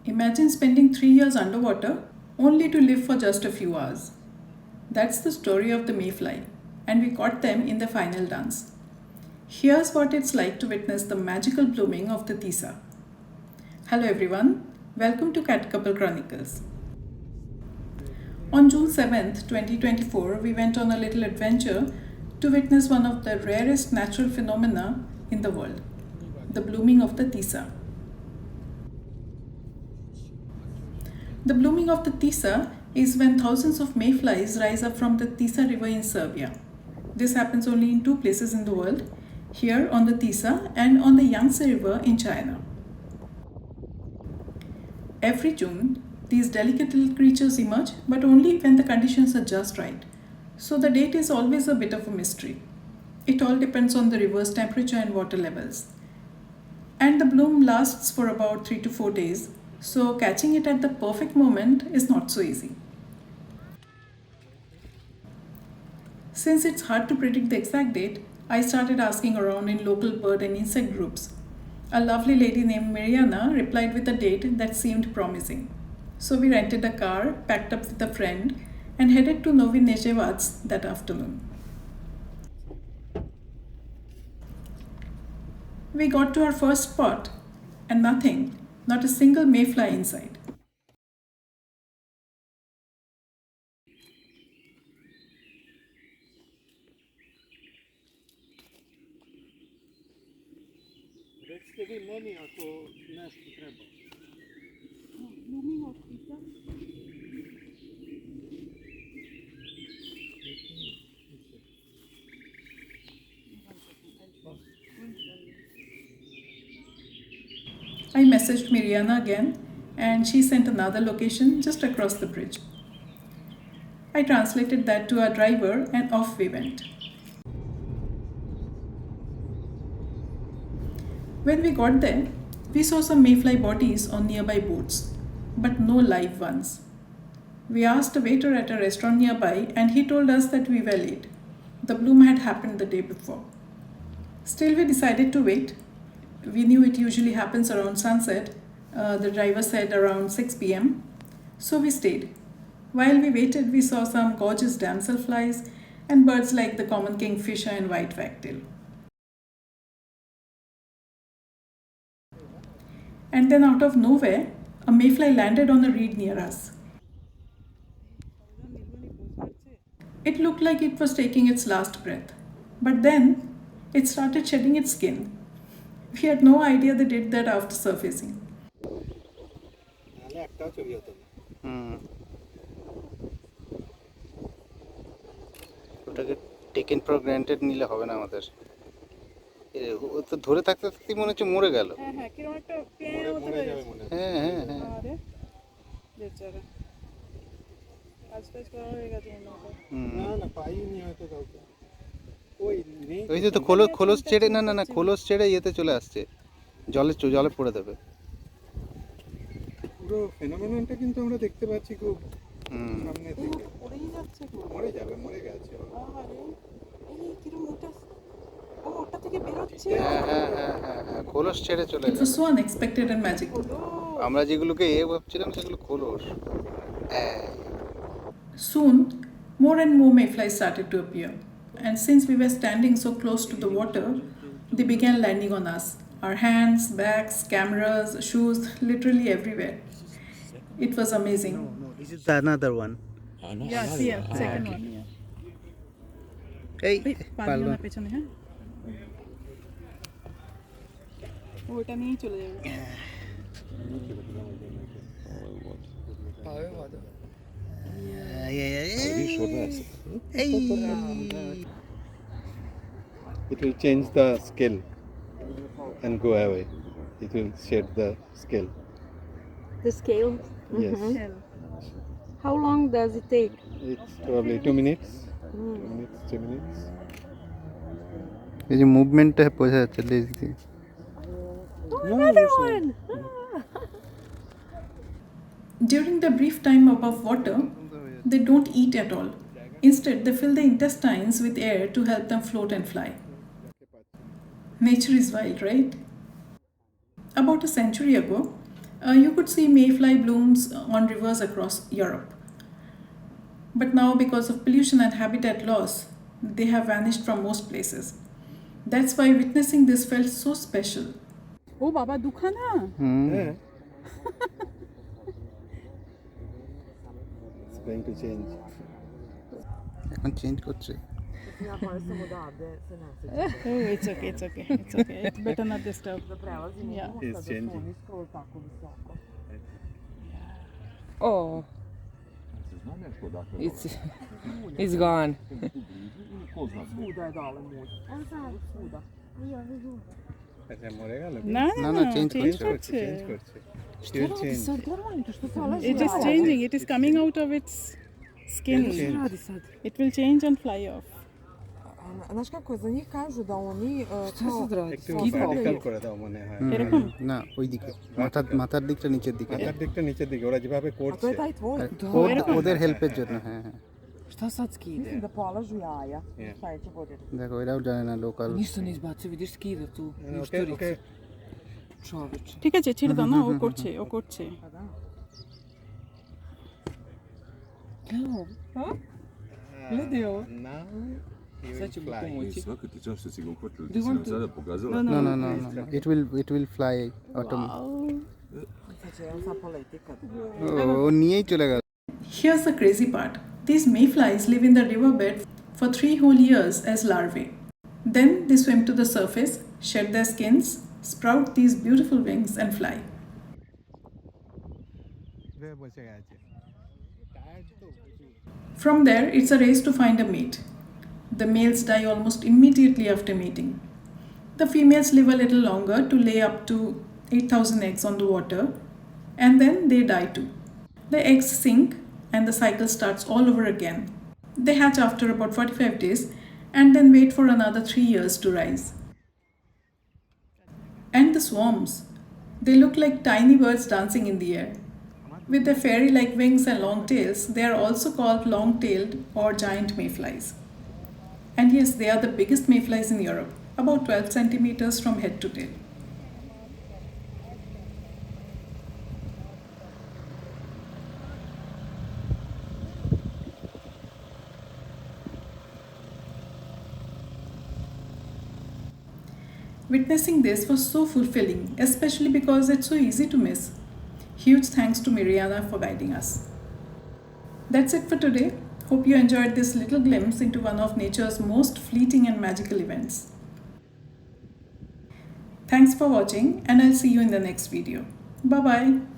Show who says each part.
Speaker 1: Imagine spending 3 years underwater only to live for just a few hours. That's the story of the Mayfly, and we caught them in the final dance. Here's what it's like to witness the magical blooming of the Tisa. Hello everyone, welcome to Cat Couple Chronicles. On June 7th, 2024, we went on a little adventure to witness one of the rarest natural phenomena in the world, the blooming of the Tisa. The blooming of the Tisa is when thousands of mayflies rise up from the Tisa River in Serbia. This happens only in two places in the world, here on the Tisa and on the Yangtze River in China. Every June, these delicate little creatures emerge, but only when the conditions are just right. So the date is always a bit of a mystery. It all depends on the river's temperature and water levels. And the bloom lasts for about 3 to 4 days, so catching it at the perfect moment is not so easy. Since it's hard to predict the exact date, I started asking around in local bird and insect groups. A lovely lady named Mariana replied with a date that seemed promising. So we rented a car, packed up with a friend, and headed to Novi Nejevac that afternoon. We got to our first spot, and nothing, not a single mayfly inside. I messaged Mariana again, and she sent another location just across the bridge. I translated that to our driver, and off we went. When we got there, we saw some mayfly bodies on nearby boats, but no live ones. We asked a waiter at a restaurant nearby, and he told us that we were late. The bloom had happened the day before. Still, we decided to wait. We knew it usually happens around sunset. The driver said around 6 pm. So we stayed. While we waited, we saw some gorgeous damselflies and birds like the common kingfisher and white wagtail. And then, out of nowhere, a mayfly landed on a reed near us. It looked like it was taking its last breath. But then, it started shedding its skin. We had no idea they did that after surfacing.
Speaker 2: ওটাকে taken for granted নিলে হবে না আমাদের। ও তো ধরে থাকতে থাকতেই মনে হচ্ছে মরে গেল।
Speaker 1: হ্যাঁ হ্যাঁ কিরকম একটা পেঁয়াজের মতো হয়ে গেছে।
Speaker 2: হ্যাঁ হ্যাঁ হ্যাঁ
Speaker 1: আরে বেচারা কাজ করা হয়ে গেছে
Speaker 3: না না পাইনি হয়তো কাউকে।
Speaker 2: ওই যে তো খোলস ছেড়ে না খোলস ছেড়ে ইয়েতে চলে আসছে, জলে পড়ে দেবে।
Speaker 3: পুরো ফেনোমেননটা কিন্তু আমরা দেখতে পাচ্ছি খুব সামনে থেকে।
Speaker 1: পড়েই যাচ্ছে তো।
Speaker 3: মরে যাবে, মরে গেছে।
Speaker 1: আরে এই কিরকম ওটা ওটা থেকে বের হচ্ছে।
Speaker 2: হ্যাঁ খোলস ছেড়ে চলে
Speaker 1: It was so unexpected and magical.
Speaker 2: আমরা যেগুলোকে ভাবছিলাম সেগুলো খোলস।
Speaker 1: Soon, more and more mayflies started to appear. And since we were standing so close to the water, they began landing on us. Our hands, backs, cameras, shoes, literally everywhere. It was amazing.
Speaker 2: No, this is another one.
Speaker 1: Yeah, see, second one.
Speaker 2: এই
Speaker 1: পারলো না পেছনে হ্যাঁ ওটা নিয়েই চলে যাবে
Speaker 3: It will change the scale and go away. It will shed the scale.
Speaker 4: The scale?
Speaker 3: Yes.
Speaker 4: How long does it take?
Speaker 3: It's probably 2 minutes. 2 minutes.
Speaker 2: এই যে মুভমেন্টটা বোঝা যাচ্ছে lazy.
Speaker 4: Another one!
Speaker 1: During the brief time above water, they don't eat at all. Instead, they fill the intestines with air to help them float and fly. Nature is wild, right? About a century ago, You could see mayfly blooms on rivers across Europe. But now, because of pollution and habitat loss, they have vanished from most places. That's why witnessing this felt so special. Oh, Baba, dukha na.
Speaker 3: Yeah. It's going to change.
Speaker 2: এখন change করছে
Speaker 1: Oh, it's okay, it's okay, it's okay. It's better not disturb. Yeah.
Speaker 3: It's changing.
Speaker 5: Oh, it's gone.
Speaker 3: আচ্ছা মরে গেল
Speaker 1: No,
Speaker 2: না না change
Speaker 1: change
Speaker 2: করছে
Speaker 3: change করছে It will change.
Speaker 1: It is changing. It is coming out of its skin.
Speaker 5: Radi sad.
Speaker 1: It will change and fly off.
Speaker 6: Znaš kako, za njih kažu da oni
Speaker 5: Šta sad radi?
Speaker 3: একটু vertical করে দাও মনে হয়
Speaker 1: এরকম?
Speaker 2: না ওইদিকে মাথার দিকটা নিচের দিকে
Speaker 3: মাথার দিকটা নিচের দিকে ওরা যেভাবে
Speaker 6: a
Speaker 3: করছে
Speaker 6: to je taj tvoj.
Speaker 2: ওদের হেল্পের জন্য হ্যাঁ হ্যাঁ
Speaker 5: Šta sad skide?
Speaker 6: Mislim da polažu jaja.
Speaker 3: Yeah.
Speaker 6: Sledeće godine.
Speaker 2: দেখো এরাও জানে না local
Speaker 5: Ništa ne izbacio, vidiš skida tu.
Speaker 3: ওকে
Speaker 5: Ništaricu.
Speaker 3: ওকে
Speaker 5: Čoveče.
Speaker 1: ঠিক আছে ছেড়ে দাও না ও করছে ও করছে
Speaker 6: Pa da.
Speaker 5: Evo. Gledaj ovo.
Speaker 3: now you
Speaker 5: Sad
Speaker 3: will
Speaker 5: ćemo
Speaker 3: fly.
Speaker 5: pomoći.
Speaker 7: Svaka ti čast što si ga uhvatili,
Speaker 5: Do
Speaker 7: ti
Speaker 5: you
Speaker 7: si
Speaker 5: want
Speaker 7: nam
Speaker 5: to-
Speaker 7: sada pokazala.
Speaker 2: No, no, no, no. It will fly automatically.
Speaker 6: Sad će on sad poleti kad...
Speaker 2: ও নিয়েই চলে গেল
Speaker 1: Here's the crazy part. These mayflies live in the riverbed for 3 whole years as larvae. Then they swim to the surface, shed their skins, sprout these beautiful wings and fly.
Speaker 3: বসে গেছে
Speaker 1: From there, it's a race to find a mate. The males die almost immediately after mating. The females live a little longer to lay up to 8,000 eggs on the water, and then they die too. The eggs sink and the cycle starts all over again. They hatch after about 45 days and then wait for another 3 years to rise. And the swarms. They look like tiny birds dancing in the air. With their fairy-like wings and long tails, they are also called long-tailed or giant mayflies. And yes, they are the biggest mayflies in Europe, about 12 centimeters from head to tail. Witnessing this was so fulfilling, especially because it's so easy to miss. Huge thanks to Miriana for guiding us. That's it for today. Hope you enjoyed this little glimpse into one of nature's most fleeting and magical events. Thanks for watching, and I'll see you in the next video. Bye bye.